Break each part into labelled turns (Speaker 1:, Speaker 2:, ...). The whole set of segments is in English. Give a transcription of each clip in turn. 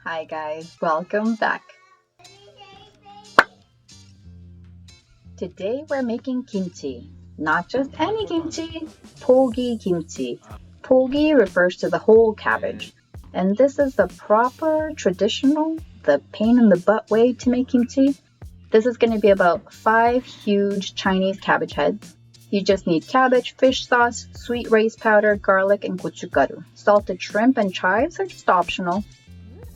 Speaker 1: Hi guys, welcome back. Today we're making kimchi. Not just any kimchi, POGI Kimchi. POGI refers to the whole cabbage. And this is the proper, traditional, the pain in the butt way to make kimchi. This is going to be about 5 huge Chinese cabbage heads. You just need cabbage, fish sauce, sweet rice powder, garlic, and gochugaru. Salted shrimp and chives are just optional.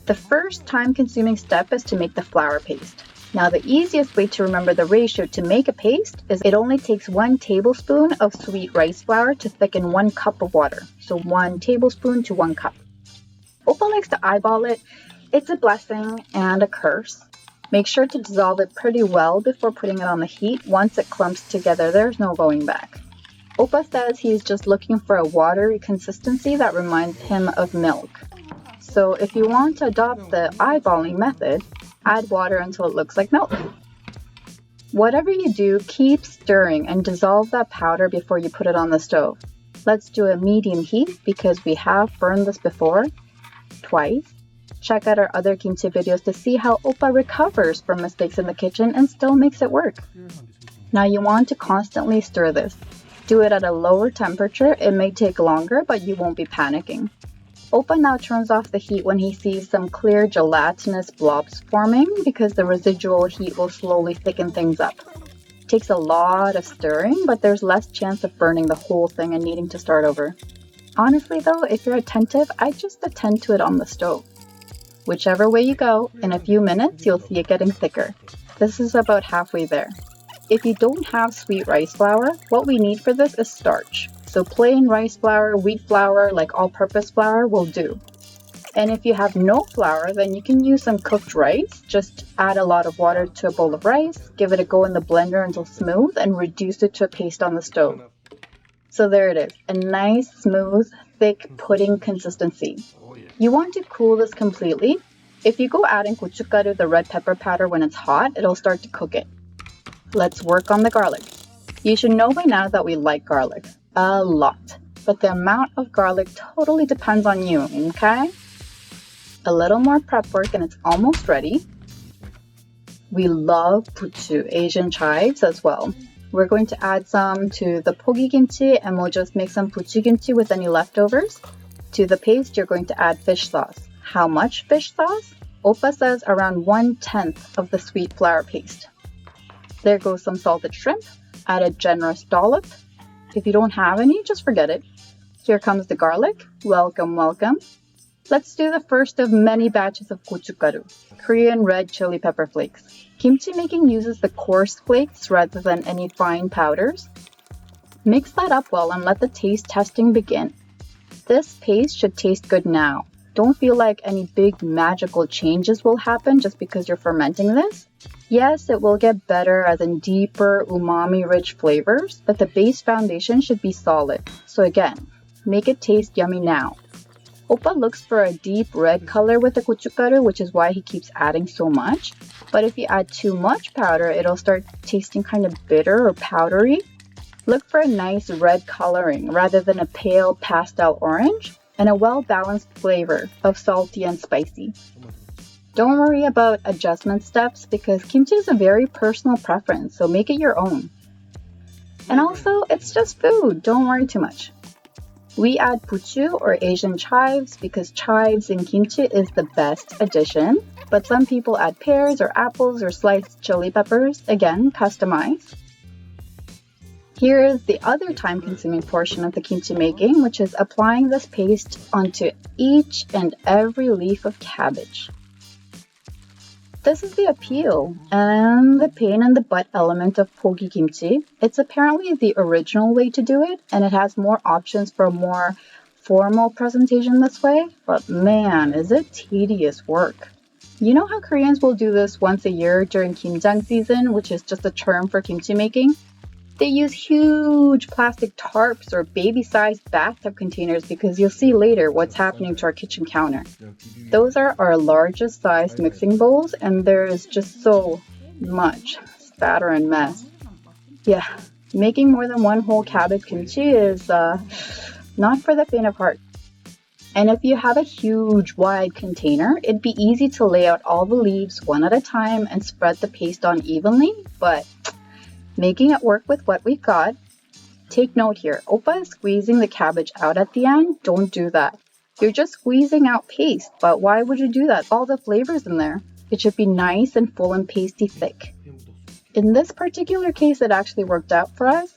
Speaker 1: The first time-consuming step is to make the flour paste. Now the easiest way to remember the ratio to make a paste is it only takes 1 tablespoon of sweet rice flour to thicken 1 cup of water. So 1 tablespoon to 1 cup. Oppa likes to eyeball it. It's a blessing and a curse. Make sure to dissolve it pretty well before putting it on the heat. Once it clumps together, there's no going back. Oppa says he's just looking for a watery consistency that reminds him of milk. So if you want to adopt the eyeballing method, add water until it looks like milk. Whatever you do, keep stirring and dissolve that powder before you put it on the stove. Let's do a medium heat because we have burned this before, twice. Check out our other kimchi videos to see how Oppa recovers from mistakes in the kitchen and still makes it work. Now you want to constantly stir this. Do it at a lower temperature. It may take longer, but you won't be panicking. Oppa now turns off the heat when he sees some clear gelatinous blobs forming because the residual heat will slowly thicken things up. It takes a lot of stirring, but there's less chance of burning the whole thing and needing to start over. Honestly though, if you're attentive, I just attend to it on the stove. Whichever way you go, in a few minutes you'll see it getting thicker. This is about halfway there. If you don't have sweet rice flour, what we need for this is starch. So plain rice flour, wheat flour, like all-purpose flour will do. And if you have no flour, then you can use some cooked rice. Just add a lot of water to a bowl of rice, give it a go in the blender until smooth, and reduce it to a paste on the stove. So there it is, a nice, smooth, thick pudding consistency. You want to cool this completely. If you go adding gochugaru, the red pepper powder, when it's hot, it'll start to cook it. Let's work on the garlic. You should know by now that we like garlic. A lot. But the amount of garlic totally depends on you, okay? A little more prep work and it's almost ready. We love puchu, Asian chives as well. We're going to add some to the POGI kimchi and we'll just make some puchu kimchi with any leftovers. To the paste, you're going to add fish sauce. How much fish sauce? Oppa says around 1/10 of the sweet flour paste. There goes some salted shrimp. Add a generous dollop. If you don't have any, just forget it. Here comes the garlic. Welcome, welcome. Let's do the first of many batches of gochugaru, Korean red chili pepper flakes. Kimchi making uses the coarse flakes rather than any fine powders. Mix that up well and let the taste testing begin. This paste should taste good now. Don't feel like any big magical changes will happen just because you're fermenting this. Yes, it will get better as in deeper, umami-rich flavors, but the base foundation should be solid. So again, make it taste yummy now. Oppa looks for a deep red color with the gochugaru, which is why he keeps adding so much. But if you add too much powder, it'll start tasting kind of bitter or powdery. Look for a nice red coloring rather than a pale pastel orange, and a well-balanced flavor of salty and spicy. Don't worry about adjustment steps because kimchi is a very personal preference, so make it your own. And also, it's just food, don't worry too much. We add puchu or Asian chives because chives in kimchi is the best addition, but some people add pears or apples or sliced chili peppers, again, customized. Here is the other time-consuming portion of the kimchi making, which is applying this paste onto each and every leaf of cabbage. This is the appeal and the pain in the butt element of POGI kimchi. It's apparently the original way to do it, and it has more options for a more formal presentation this way, but man, is it tedious work. You know how Koreans will do this once a year during kimjang season, which is just a term for kimchi making? They use huge plastic tarps or baby-sized bathtub containers because you'll see later what's happening to our kitchen counter. Those are our largest sized mixing bowls and there is just so much spatter and mess. Yeah, making more than one whole cabbage kimchi is not for the faint of heart. And if you have a huge wide container, it'd be easy to lay out all the leaves one at a time and spread the paste on evenly, but making it work with what we've got. Take note here, Oppa is squeezing the cabbage out at the end. Don't do that. You're just squeezing out paste, but why would you do that? All the flavor's in there. It should be nice and full and pasty thick. In this particular case, it actually worked out for us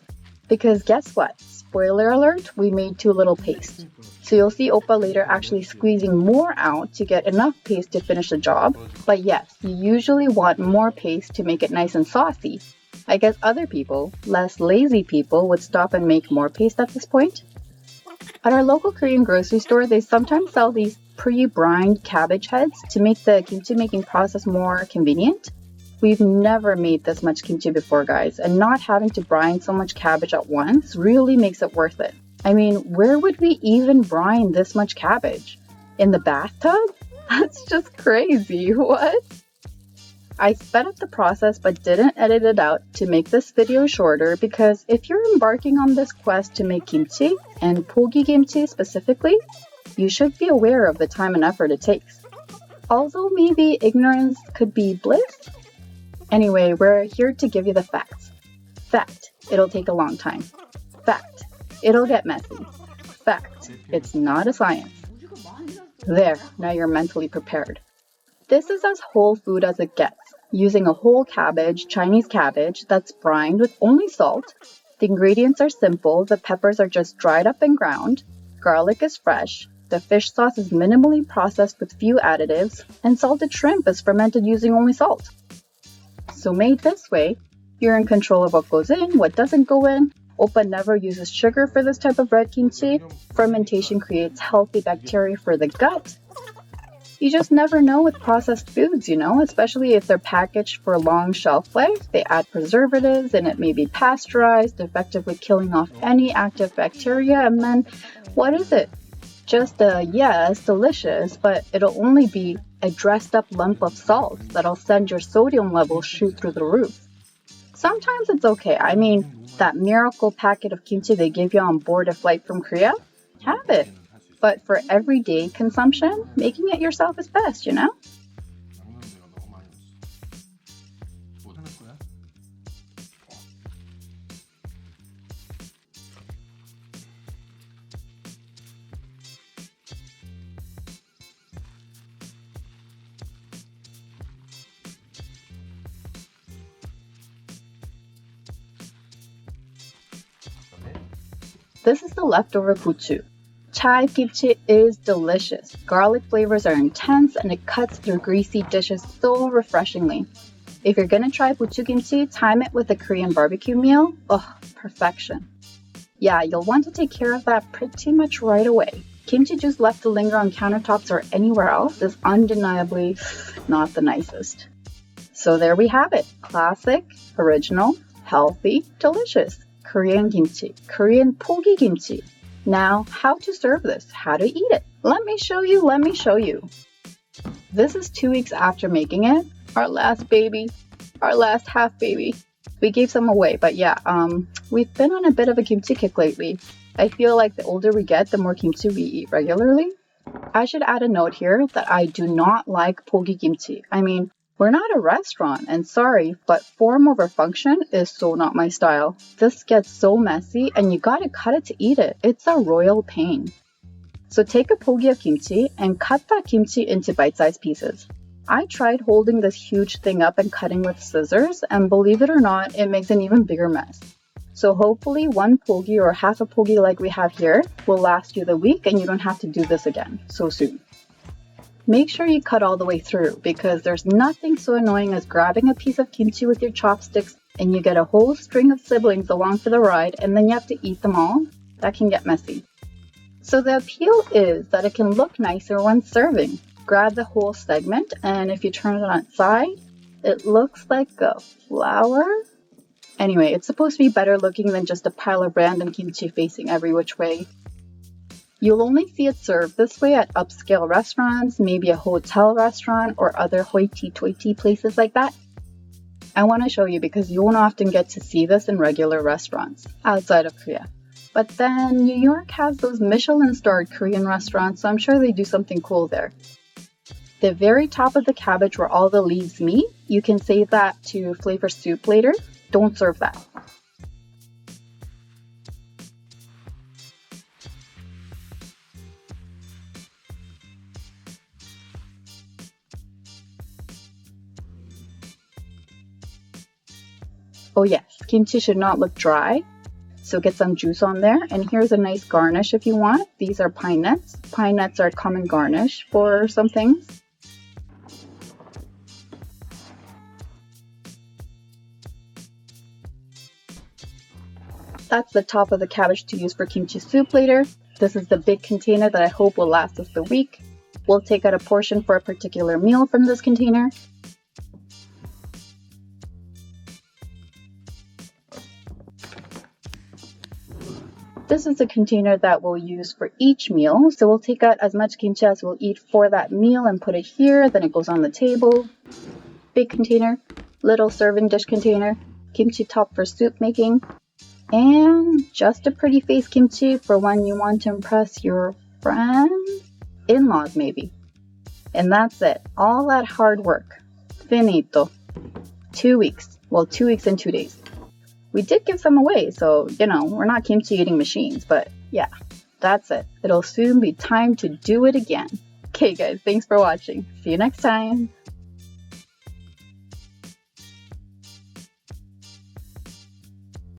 Speaker 1: because guess what? Spoiler alert, we made too little paste. So you'll see Oppa later actually squeezing more out to get enough paste to finish the job. But yes, you usually want more paste to make it nice and saucy. I guess other people, less lazy people, would stop and make more paste at this point. At our local Korean grocery store, they sometimes sell these pre-brined cabbage heads to make the kimchi making process more convenient. We've never made this much kimchi before, guys, and not having to brine so much cabbage at once really makes it worth it. I mean, where would we even brine this much cabbage? In the bathtub? That's just crazy. What? I sped up the process but didn't edit it out to make this video shorter because if you're embarking on this quest to make kimchi, and POGI Kimchi specifically, you should be aware of the time and effort it takes. Although maybe ignorance could be bliss? Anyway, we're here to give you the facts. Fact, it'll take a long time. Fact, it'll get messy. Fact, it's not a science. There, now you're mentally prepared. This is as whole food as it gets, using a whole cabbage, Chinese cabbage, that's brined with only salt. The ingredients are simple, the peppers are just dried up and ground, garlic is fresh, the fish sauce is minimally processed with few additives, and salted shrimp is fermented using only salt. So made this way, you're in control of what goes in, what doesn't go in. Oppa never uses sugar for this type of red kimchi. Fermentation creates healthy bacteria for the gut. You just never know with processed foods, especially if they're packaged for a long shelf life. They add preservatives and it may be pasteurized, effectively killing off any active bacteria. And then, what is it? Just it's delicious, but it'll only be a dressed up lump of salt that'll send your sodium levels shoot through the roof. Sometimes it's okay. I mean, that miracle packet of kimchi they give you on board a flight from Korea, have it. But for everyday consumption, making it yourself is best, This is the leftover gochu. Chive kimchi is delicious. Garlic flavors are intense and it cuts through greasy dishes so refreshingly. If you're gonna try gochu kimchi, time it with a Korean barbecue meal. Oh, perfection. Yeah, you'll want to take care of that pretty much right away. Kimchi juice left to linger on countertops or anywhere else is undeniably not the nicest. So there we have it. Classic, original, healthy, delicious. Korean kimchi. Korean POGI Kimchi. Now, how to serve this? How to eat it? Let me show you. This is 2 weeks after making it. Our last baby. Our last half baby. We gave some away, but yeah, we've been on a bit of a kimchi kick lately. I feel like the older we get, the more kimchi we eat regularly. I should add a note here that I do not like POGI Kimchi. I mean, we're not a restaurant, and sorry, but form over function is so not my style. This gets so messy, and you gotta cut it to eat it. It's a royal pain. So take a pogi of kimchi and cut that kimchi into bite-sized pieces. I tried holding this huge thing up and cutting with scissors, and believe it or not, it makes an even bigger mess. So hopefully one pogi or half a pogi like we have here will last you the week and you don't have to do this again so soon. Make sure you cut all the way through because there's nothing so annoying as grabbing a piece of kimchi with your chopsticks and you get a whole string of siblings along for the ride and then you have to eat them all. That can get messy. So the appeal is that it can look nicer when serving. Grab the whole segment and if you turn it on its side, it looks like a flower. Anyway, it's supposed to be better looking than just a pile of random kimchi facing every which way. You'll only see it served this way at upscale restaurants, maybe a hotel restaurant or other hoity-toity places like that. I want to show you because you won't often get to see this in regular restaurants outside of Korea. But then New York has those Michelin-starred Korean restaurants, so I'm sure they do something cool there. The very top of the cabbage where all the leaves meet, you can save that to flavor soup later. Don't serve that. Oh yes, kimchi should not look dry, so get some juice on there. And here's a nice garnish if you want. These are pine nuts. Pine nuts are a common garnish for some things. That's the top of the cabbage to use for kimchi soup later. This is the big container that I hope will last us the week. We'll take out a portion for a particular meal from this container. This is the container that we'll use for each meal. So we'll take out as much kimchi as we'll eat for that meal and put it here. Then it goes on the table. Big container, little serving dish container, kimchi top for soup making, and just a pretty face kimchi for when you want to impress your friends, in-laws maybe. And that's it. All that hard work. Finito. 2 weeks. Well, 2 weeks and 2 days. We did give some away, so, we're not kimchi eating machines, but yeah, that's it. It'll soon be time to do it again. Okay, guys, thanks for watching. See you next time.